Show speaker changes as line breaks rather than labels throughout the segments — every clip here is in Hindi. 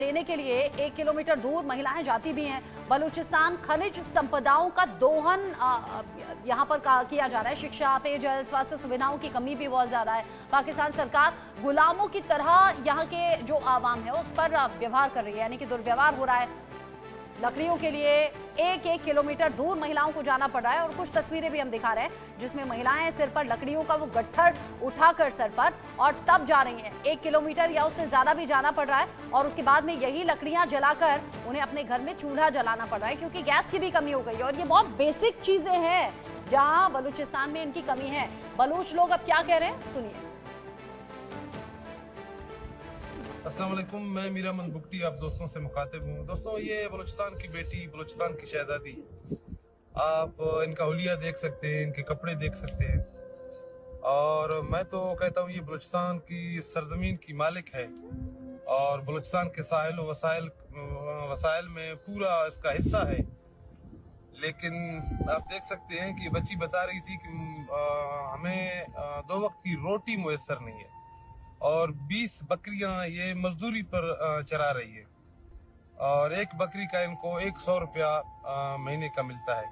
लेने के लिए 1 किलोमीटर दूर महिलाएं जाती भी हैं। बलूचिस्तान खनिज संपदाओं का दोहन यहाँ पर किया जा रहा है। शिक्षा, पेयजल, स्वास्थ्य सुविधाओं की कमी भी बहुत ज्यादा है। पाकिस्तान सरकार गुलामों की तरह यहाँ के जो आवाम है उस पर व्यवहार कर रही है, यानी कि दुर्व्यवहार हो रहा है। लकड़ियों के लिए 1-1 किलोमीटर दूर महिलाओं को जाना पड़ रहा है और कुछ तस्वीरें भी हम दिखा रहे हैं जिसमें महिलाएं सिर पर लकड़ियों का वो गट्ठर उठाकर सर पर और तब जा रही हैं। 1 किलोमीटर या उससे ज्यादा भी जाना पड़ रहा है और उसके बाद में यही लकड़ियां जलाकर उन्हें अपने घर में चूल्हा जलाना पड़ रहा है, क्योंकि गैस की भी कमी हो गई है। और ये बहुत बेसिक चीजें हैं जहां बलूचिस्तान में इनकी कमी है। बलूच लोग अब क्या कह रहे हैं, सुनिए।
अस्सलाम वालेकुम, मैं मीरा मंद बुकटी आप दोस्तों से मुखातिब हूँ। दोस्तों, ये बलूचिस्तान की बेटी, बलूचिस्तान की शहजादी, आप इनका हुलिया देख सकते हैं, इनके कपड़े देख सकते हैं। और मैं तो कहता हूँ ये बलूचिस्तान की सरजमीन की मालिक है और बलूचिस्तान के साहिल वसाइल में पूरा इसका हिस्सा है। लेकिन आप देख सकते हैं कि बच्ची बता रही थी कि हमें 2 वक्त की रोटी मुयस्सर नहीं है और 20 बकरियां ये मजदूरी पर चरा रही है और एक बकरी का इनको 100 रुपया महीने का मिलता है।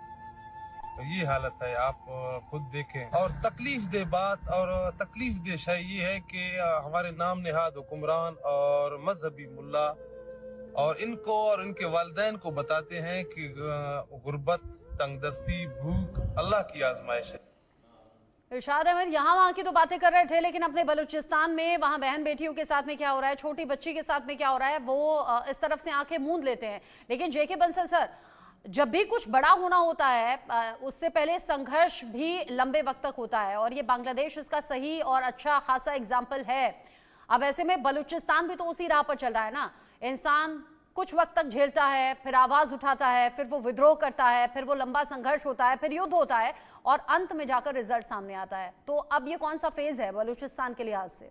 तो ये हालत है, आप खुद देखें। और तकलीफ दे बात और तकलीफ दे शय ये है कि हमारे नाम नेहाद हुक्मरान और मजहबी मुल्ला और इनको और इनके वालिदैन को बताते हैं कि गुर्बत, तंगदस्ती, भूख अल्लाह की आजमाइश है।
इरशाद अहमद यहाँ वहाँ की तो बातें कर रहे थे, लेकिन अपने बलूचिस्तान में वहाँ बहन बेटियों के साथ में क्या हो रहा है, छोटी बच्ची के साथ में क्या हो रहा है, वो इस तरफ से आंखें मूंद लेते हैं। लेकिन जेके बंसल सर, जब भी कुछ बड़ा होना होता है उससे पहले संघर्ष भी लंबे वक्त तक होता है और ये बांग्लादेश इसका सही और अच्छा खासा एग्जाम्पल है। अब ऐसे में बलूचिस्तान भी तो उसी राह पर चल रहा है ना। इंसान कुछ वक्त तक झेलता है, फिर आवाज उठाता है, फिर वो विद्रोह करता है, फिर वो लंबा संघर्ष होता है, फिर युद्ध होता है और अंत में जाकर रिजल्ट सामने आता है। तो अब ये कौन सा फेज है बलूचिस्तान के लिहाज से?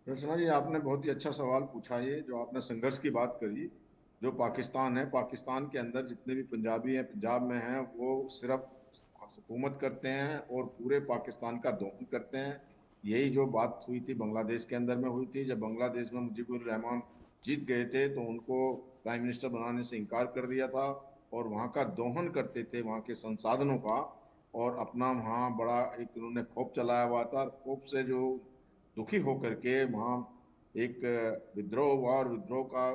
रचना जी, आपने बहुत ही अच्छा सवाल पूछा। ये जो आपने संघर्ष की बात करी, जो पाकिस्तान है, पाकिस्तान के अंदर जितने भी पंजाबी हैं, पंजाब में हैं, वो सिर्फ हुकूमत करते हैं और पूरे पाकिस्तान का दोहन करते हैं। यही जो बात हुई थी बांग्लादेश के अंदर में हुई थी। जब बांग्लादेश में मुजीबुर रहमान जीत गए थे तो उनको प्राइम मिनिस्टर बनाने से इनकार कर दिया था और वहाँ का दोहन करते थे, वहाँ के संसाधनों का, और अपना वहाँ बड़ा एक उन्होंने खौफ चलाया हुआ था। खौफ से जो दुखी होकर के वहाँ एक विद्रोह हुआ और विद्रोह का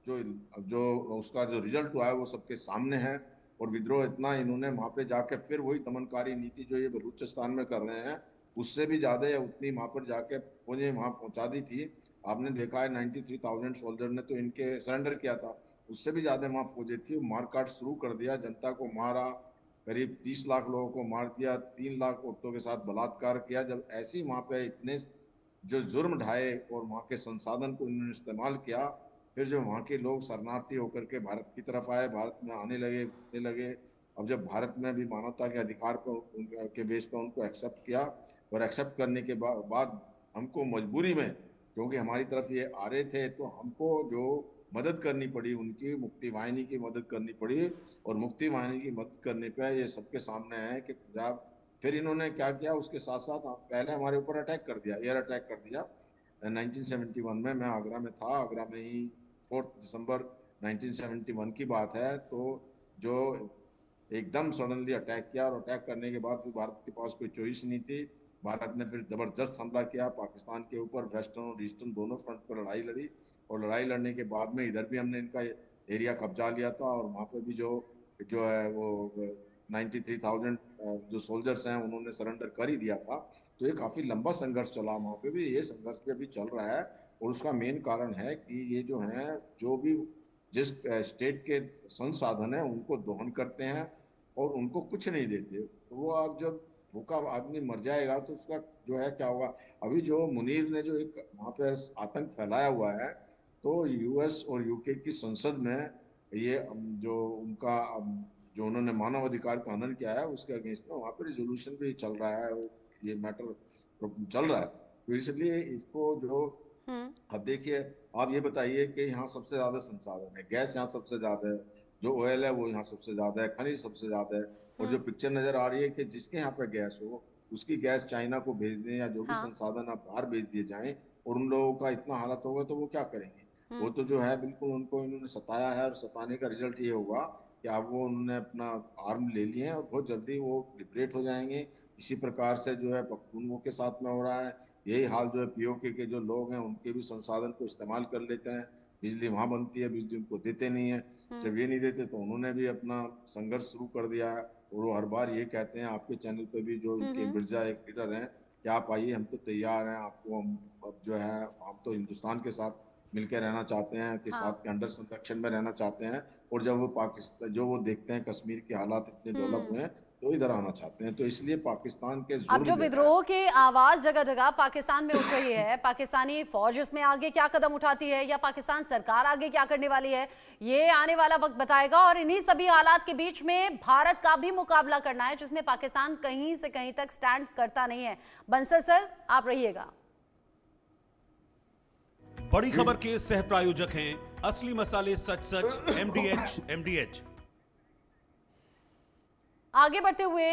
जो जो उसका जो रिजल्ट हुआ है वो सबके सामने है। और विद्रोह इतना इन्होंने वहाँ पे जाके फिर वही दमनकारी नीति जो ये बलूचिस्तान में कर रहे हैं उससे भी ज़्यादा या उतनी वहाँ पर जाके फौजें वहाँ पहुँचा दी थी। आपने देखा है 93,000 सोल्जर ने तो इनके सरेंडर किया था, उससे भी ज़्यादा वहाँ फौजें थी। मारकाट शुरू कर दिया, जनता को मारा, करीब 30 लाख लोगों को मार दिया, 3 लाख औरतों के साथ बलात्कार किया। जब ऐसी वहाँ पे इतने जो जुर्म ढाए और वहाँ के संसाधन को इन्होंने इस्तेमाल किया, फिर जो वहाँ के लोग शरणार्थी होकर के भारत की तरफ आए, भारत में आने लगे। अब जब भारत में भी मानवता के अधिकार पर के बेस पर उनको एक्सेप्ट किया और एक्सेप्ट करने के बाद हमको मजबूरी में, क्योंकि हमारी तरफ ये आ रहे थे, तो हमको जो मदद करनी पड़ी, उनकी मुक्ति वाहिनी की मदद करनी पड़ी। और मुक्ति वाहिनी की मदद करने पे ये सबके सामने है कि पंजाब, फिर इन्होंने क्या किया उसके साथ साथ पहले हमारे ऊपर अटैक कर दिया, एयर अटैक कर दिया। 1971 में मैं आगरा में था, आगरा में ही 4 दिसंबर 1971 की बात है। तो जो एकदम सडनली अटैक किया और अटैक करने के बाद फिर भारत के पास कोई चॉइस नहीं थी। भारत ने फिर जबरदस्त हमला किया पाकिस्तान के ऊपर, वेस्टर्न और ईस्टर्न दोनों फ्रंट पर लड़ाई लड़ी। और लड़ाई लड़ने के बाद में इधर भी हमने इनका एरिया कब्जा लिया था और वहाँ पे भी जो जो है वो 93,000 जो सोल्जर्स हैं उन्होंने सरेंडर कर ही दिया था। तो ये काफ़ी लंबा संघर्ष चला, वहाँ पे भी ये संघर्ष भी अभी चल रहा है। और उसका मेन कारण है कि ये जो है, जो भी जिस स्टेट के संसाधन है उनको दोहन करते हैं और उनको कुछ नहीं देते। तो वो आप जब भूखा आदमी मर जाएगा तो उसका जो है क्या होगा। अभी जो मुनीर ने जो एक वहाँ पे आतंक फैलाया हुआ है, तो यूएस और यूके की संसद में ये जो उनका जो उन्होंने मानव अधिकार का हनन किया है उसके अगेंस्ट में वहाँ पे रिजोल्यूशन भी चल रहा है, ये मैटर चल रहा है। तो इसलिए इसको जो अब देखिए, आप ये बताइए कि यहाँ सबसे ज्यादा संसाधन है, गैस यहाँ सबसे ज्यादा है, जो ऑयल है वो यहाँ सबसे ज्यादा है, खनिज सबसे ज्यादा है। और जो पिक्चर नजर आ रही है कि जिसके यहाँ पे गैस हो उसकी गैस चाइना को भेज दें या जो भी
हाँ।
संसाधन आप बाहर भेज दिए जाएं और उन लोगों का इतना हालत होगा तो वो क्या करेंगे। वो तो जो है बिल्कुल उनको इन्होंने सताया है, और सताने का रिजल्ट ये होगा कि अब वो उन्होंने अपना आर्म ले लिए हैं और बहुत जल्दी वो लिबरेट हो जाएंगे। इसी प्रकार से जो है पख्तूनों के साथ में हो रहा है। यही हाल जो है पीओके के जो लोग हैं उनके भी संसाधन को इस्तेमाल कर लेते हैं। बिजली वहां बनती है, बिजली उनको देते नहीं है। जब ये नहीं देते तो उन्होंने भी अपना संघर्ष शुरू कर दिया है। और वो हर बार ये कहते हैं, आपके चैनल पे भी जो इनके बिरजा एक लीडर हैं, कि आप आइए, हम तो तैयार हैं, आपको हम अब जो है हम तो हिंदुस्तान के साथ मिलकर रहना चाहते हैं, के
हाँ।
साथ के अंडर संरक्षण में रहना चाहते हैं। और जब वो पाकिस्तान जो वो देखते हैं कश्मीर के हालात इतने डेवलप हुए हैं, तो इधर आना चाहते हैं। तो इसलिए पाकिस्तान के
अब
जुर्म
जो
जो है,
विद्रोह की आवाज जगह जगह पाकिस्तान में उठ रही है, पाकिस्तानी फौज इसमें आगे क्या कदम उठाती है या पाकिस्तान सरकार आगे क्या करने वाली है, ये आने वाला वक्त बताएगा। और इन्हीं सभी हालात के बीच में भारत का भी मुकाबला करना है, जिसमें पाकिस्तान कहीं से कहीं तक स्टैंड करता नहीं है। बंसल सर, आप रहिएगा।
बड़ी खबर के सह प्रायोजक हैं असली मसाले सच सच MDH।
आगे बढ़ते हुए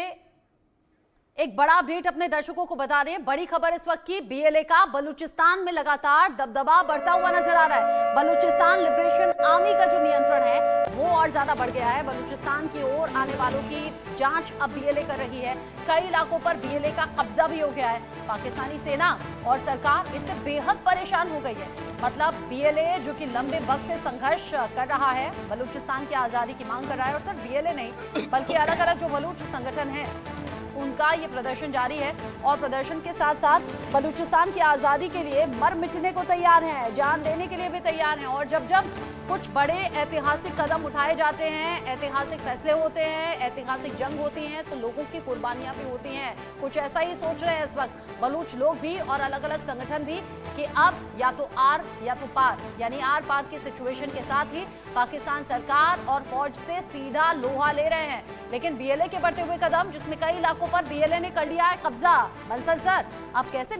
एक बड़ा अपडेट अपने दर्शकों को बता दें। बड़ी खबर इस वक्त की, BLA का बलूचिस्तान में लगातार दबदबा बढ़ता हुआ नजर आ रहा है। बलूचिस्तान लिबरेशन आर्मी का जो नियंत्रण है वो और ज्यादा बढ़ गया है। बलूचिस्तान की ओर आने वालों की जांच अब BLA कर रही है। कई इलाकों पर BLA का कब्जा भी हो गया है। पाकिस्तानी सेना और सरकार इससे बेहद परेशान हो गई है। मतलब BLA जो कि लंबे वक्त से संघर्ष कर रहा है, बलूचिस्तान की आजादी की मांग कर रहा है, और सिर्फ BLA नहीं बल्कि अलग अलग जो बलूच संगठन है उनका ये प्रदर्शन जारी है। और प्रदर्शन के साथ साथ बलूचिस्तान की आज़ादी के लिए मर मिटने को तैयार हैं, जान देने के लिए भी तैयार हैं। और जब जब कुछ बड़े ऐतिहासिक कदम उठाए जाते हैं, ऐतिहासिक फैसले होते हैं, ऐतिहासिक जंग होती हैं, तो लोगों की कुर्बानियां भी होती हैं। कुछ ऐसा ही सोच रहे हैं इस वक्त बलूच लोग भी और अलग अलग संगठन भी कि अब या तो आर या तो पार, यानी आर पार की सिचुएशन के साथ ही पाकिस्तान सरकार और फौज से सीधा लोहा ले रहे हैं। लेकिन BLA के बढ़ते हुए कदम, जिसमें कई इलाकों पर BLA ने कर लिया है कब्जा। बंसल सर, आप कैसे